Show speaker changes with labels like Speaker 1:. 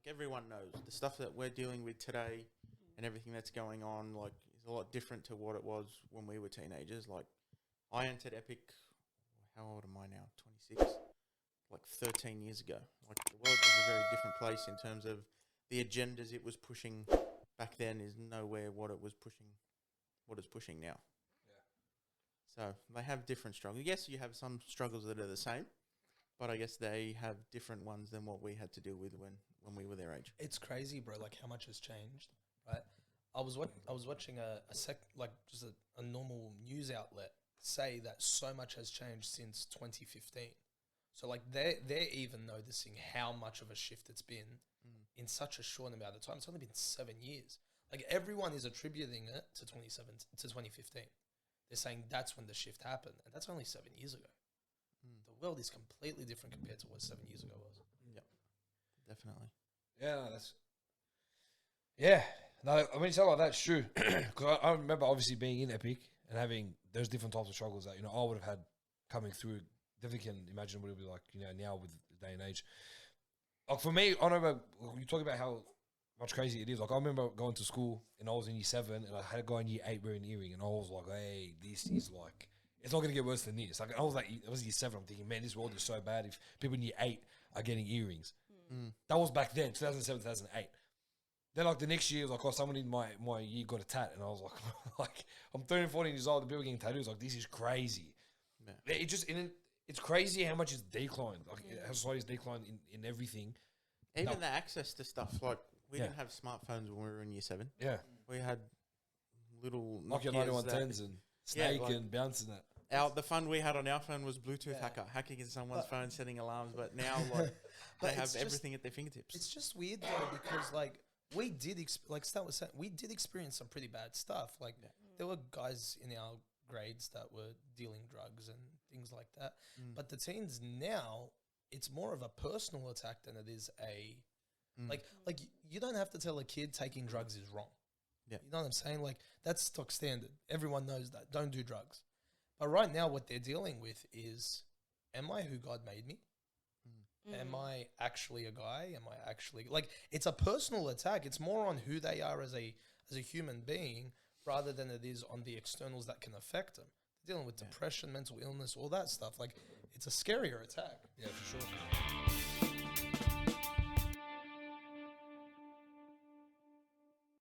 Speaker 1: like everyone knows the stuff that we're dealing with today and everything that's going on, like, is a lot different to what it was when we were teenagers. Like, I entered Epic, how old am I now? 26, like 13 years ago. Like, the world was a very different place in terms of the agendas it was pushing back then is nowhere what it's pushing now. So they have different struggles. Yes, you have some struggles that are the same, but I guess they have different ones than what we had to deal with when we were their age.
Speaker 2: It's crazy, bro. Like how much has changed, right? I was watching just a normal news outlet say that so much has changed since 2015. So like they're even noticing how much of a shift it's been in such a short amount of time. It's only been 7 years. Like everyone is attributing it to 2015. They're saying that's when the shift happened, and that's only 7 years ago. The world is completely different compared to what 7 years ago was.
Speaker 1: Yep, definitely.
Speaker 3: Yeah, no, I mean, something like that's true. Because I remember obviously being in Epic and having those different types of struggles that, I would have had coming through. Definitely can imagine what it would be like, now with the day and age. Like for me, I remember you talk about how much crazy it is. Like I remember going to school and I was in year 7 and I had a guy in year 8 wearing an earring and I was like, hey, this is like, it's not going to get worse than this. Like I was year 7, I'm thinking, man, this world is so bad if people in year 8 are getting earrings. That was back then, 2007, 2008. Then like the next year, it was like, oh, someone in my year got a tat and I was like, I'm 13, 14 years old, the people getting tattoos, like this is crazy. Yeah. It's crazy how much it's declined. Like how society's declined in everything.
Speaker 1: Even the access to stuff, like we didn't have smartphones when we were in year 7.
Speaker 3: Yeah.
Speaker 1: We had little
Speaker 3: Nokia 9110s and Snake and Bounce and that.
Speaker 1: The fun we had on our phone was Bluetooth hacking in someone's phone, setting alarms. But now, like, they have everything at their fingertips.
Speaker 2: It's just weird though because like we did Stan was saying, we did experience some pretty bad stuff. Like there were guys in our grades that were dealing drugs and things like that. But the teens now, it's more of a personal attack than it is a like you don't have to tell a kid taking drugs is wrong. Yeah. You know what I'm saying? Like that's stock standard. Everyone knows that. Don't do drugs. But right now what they're dealing with is, am I who God made me? Am I actually a guy? Am I actually like it's a personal attack. It's more on who they are as a human being rather than it is on the externals that can affect them. They're dealing with depression, mental illness, all that stuff. Like it's a scarier attack.
Speaker 3: Yeah, for sure.